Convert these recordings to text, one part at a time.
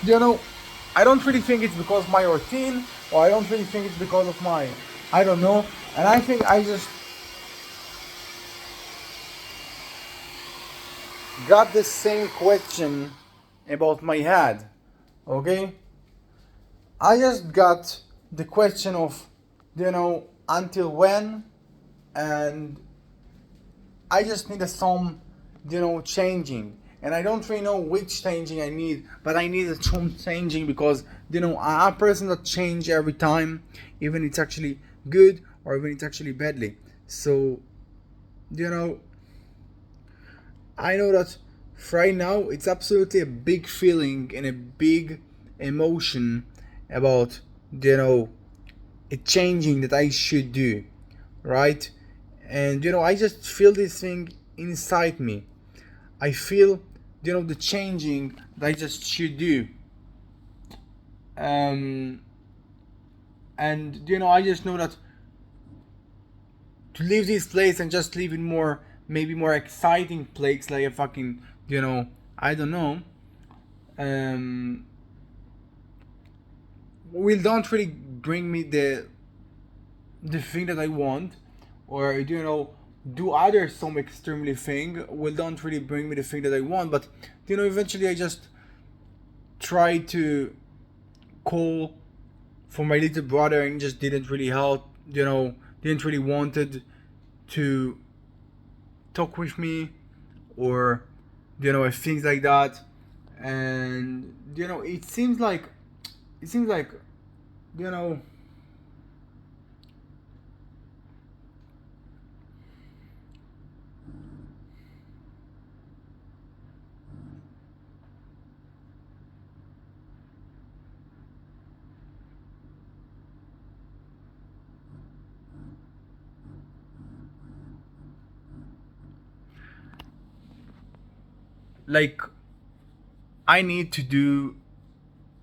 you know, I don't really think it's because of my routine, or I don't really think it's because of my, I don't know. And I think I just got the same question about my head. Okay, I just got the question of, until when, and I just need a some, changing. And I don't really know which changing I need, but I need a some changing because, I'm a person that change every time, even it's actually good or even it's actually badly. So, you know, I know that right now it's absolutely a big feeling and a big emotion about, a changing that I should do, right? And I just feel this thing inside me. I feel, the changing that I just should do. Um, and I just know that to leave this place and just live in more, maybe more exciting place, like a fucking, I don't know, um, will don't really bring me the thing that I want, or do other some extremely thing will don't really bring me the thing that I want. But eventually I just try to call for my little brother and just didn't really help. Didn't really wanted to talk with me, or things like that. And it seems like you know like I need to do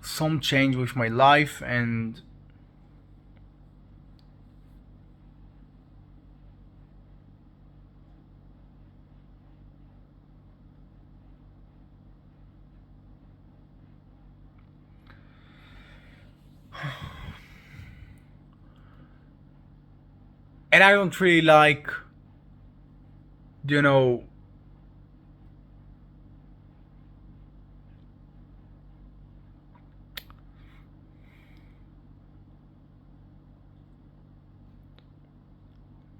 some change with my life. And I don't really like, you know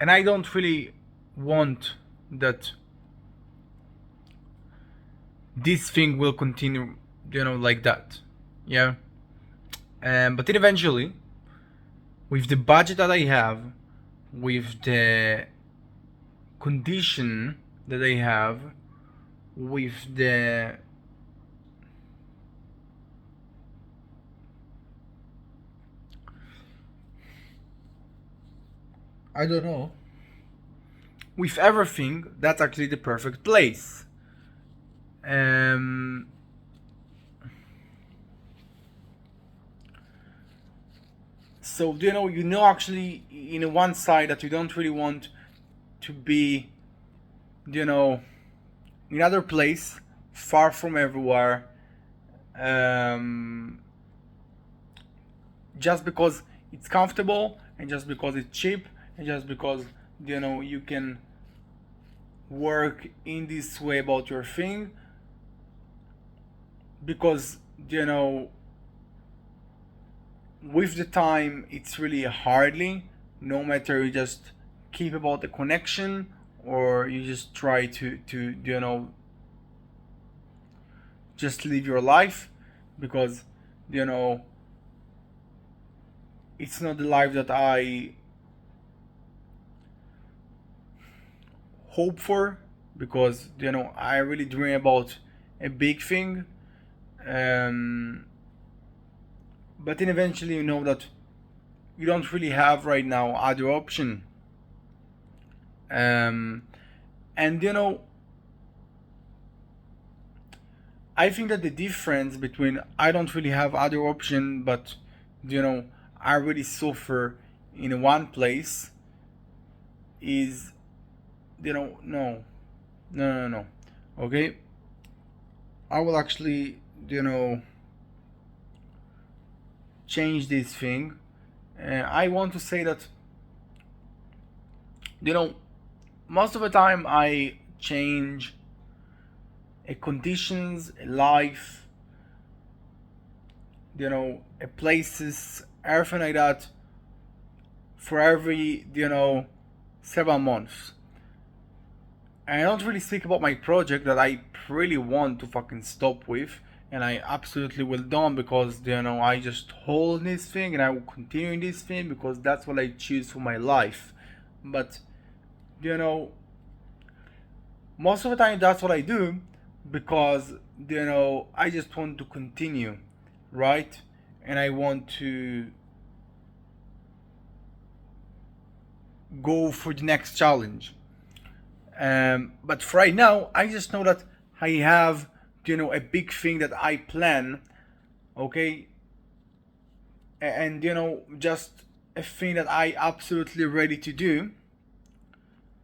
and I don't really want that this thing will continue, like that. Yeah. But then eventually, with the budget that I have, with the condition that I have, with the, I don't know, with everything, that's actually the perfect place. Um, so actually, in one side that you don't really want to be, you know, in another place, far from everywhere, um, just because it's comfortable and just because it's cheap and just because you can work in this way about your thing, because with the time it's really hardly, no matter you just keep about the connection or you just try to just live your life, because you know it's not the life that I hope for, because I really dream about a big thing. um, but then eventually you know that you don't really have right now other option. um, and I think that the difference between I don't really have other option, but you know I really suffer in one place, is no, no, no, no. Okay, I will actually change this thing. I want to say that, you know, most of the time I change conditions, life, places, everything like that for every, several months. And I don't really speak about my project that I really want to fucking stop with, and I absolutely will don't, because I just hold this thing and I will continue in this thing because that's what I choose for my life. But you know, most of the time that's what I do because I just want to continue, right? And I want to go for the next challenge. But for right now, I just know that I have, a big thing that I plan, okay, and just a thing that I absolutely ready to do,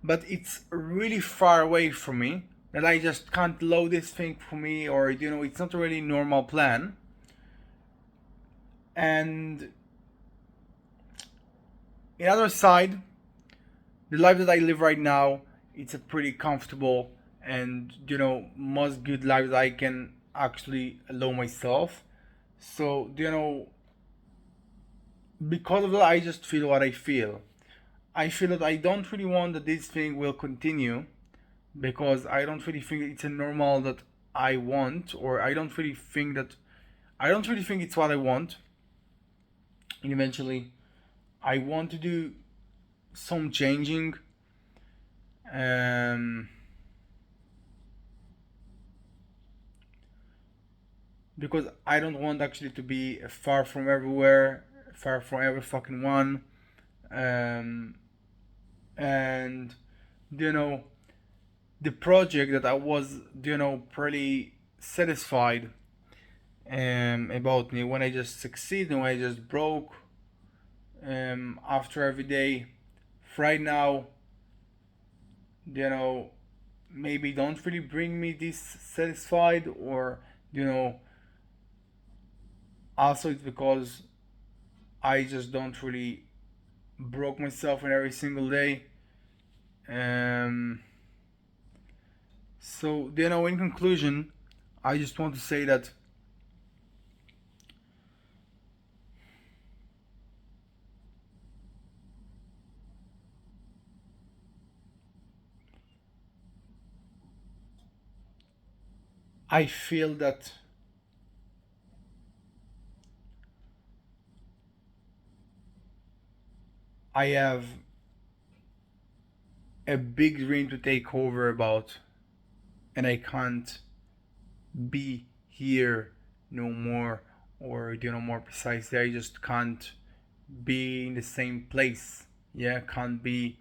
but it's really far away from me that I just can't load this thing for me, or it's not a really normal plan. And the other side, the life that I live right now, it's a pretty comfortable and most good life that I can actually allow myself. So because of that, I just feel what I feel. I feel that I don't really want that this thing will continue because I don't really think it's a normal that I want, or I don't really think it's what I want. And eventually, I want to do some changing. Um, because I don't want actually to be far from everywhere, far from every fucking one. Um, and you know, the project that I was, pretty satisfied about me when I just succeed and when I just broke after every day. Right now, you know, maybe don't really bring me this satisfied, or you know, also it's because I just don't really broke myself in every single day. Um, so in conclusion, I just want to say that I feel that I have a big dream to take over about, and I can't be here no more, or more precisely, I just can't be in the same place. Yeah, can't be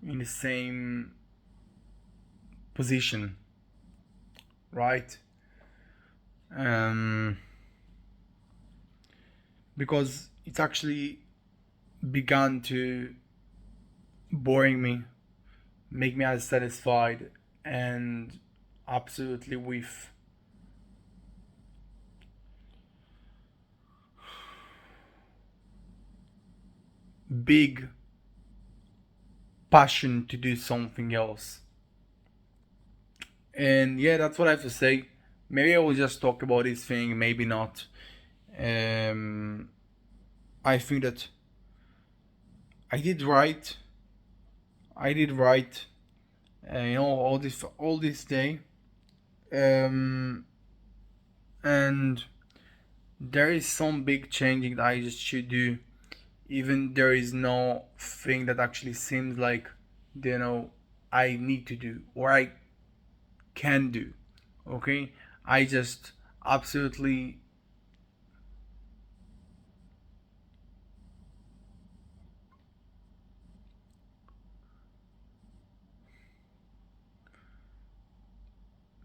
in the same position, right? Um, because it's actually begun to boring me, make me unsatisfied, and absolutely with big passion to do something else. And yeah, that's what I have to say. Maybe I will just talk about this thing, maybe not. Um, I think that I did right. I did right. All this day. Um, and there is some big changing that I just should do. Even there is no thing that actually seems like I need to do or I can do. Okay, I just absolutely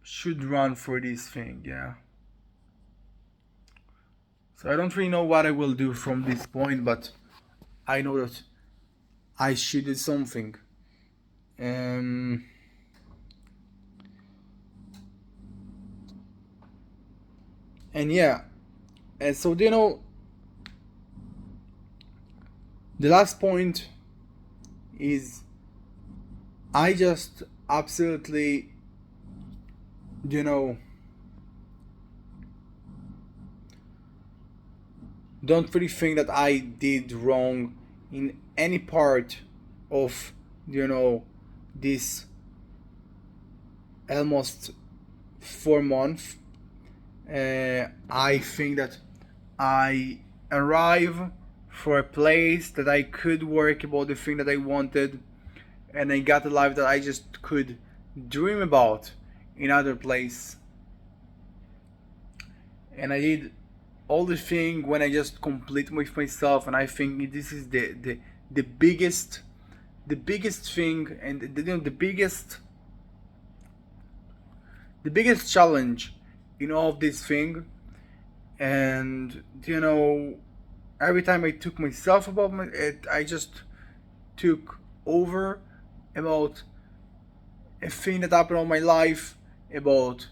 should run for this thing. Yeah. So I don't really know what I will do from this point, but I know that I should do something. Um, and yeah, And so, you know, the last point is I just absolutely, you know, don't really think that I did wrong in any part of, you know, this almost 4 months. I think that I arrive for a place that I could work about the thing that I wanted, and I got a life that I just could dream about in other place. And I did all the thing when I just complete with myself, and I think this is the biggest thing, and you know, the biggest challenge in all of this thing. And you know, every time I took myself about it, I just took over about a thing that happened in my life, about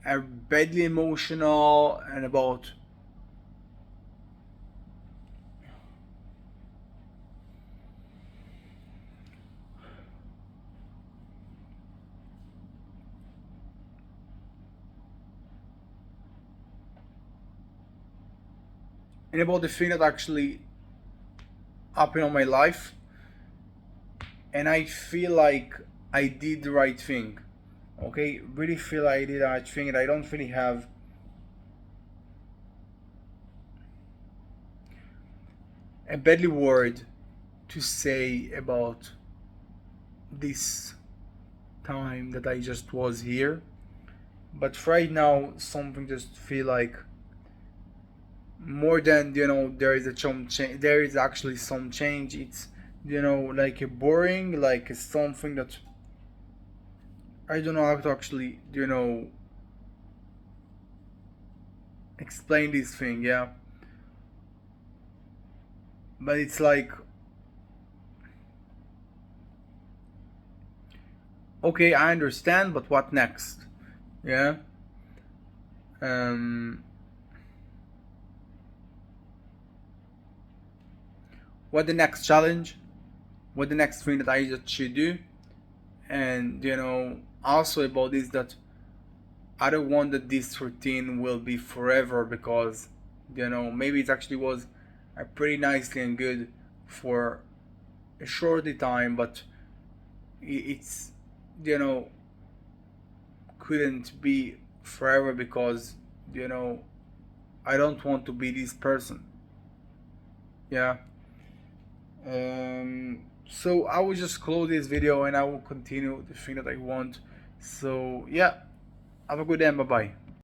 a badly emotional, and about the thing that actually happened in my life. And I feel like I did the right thing. Okay, really feel like I did the right thing, and I don't really have a badly word to say about this time that I just was here. But right now, something just feel like more than, you know, there is a change. There is actually some change. It's, you know, like a boring, like something that I don't know how to actually, you know, explain this thing. Yeah, but it's like, okay, I understand, but what next? Yeah. Um. What the next challenge? What the next thing that I just should do? And you know, also about this, that I don't want that this routine will be forever, because you know, maybe it actually was a pretty nicely and good for a shorty time, but it's, you know, couldn't be forever, because you know, I don't want to be this person. Yeah. So I will just close this video, and I will continue the thing that I want. So yeah, have a good day, bye bye.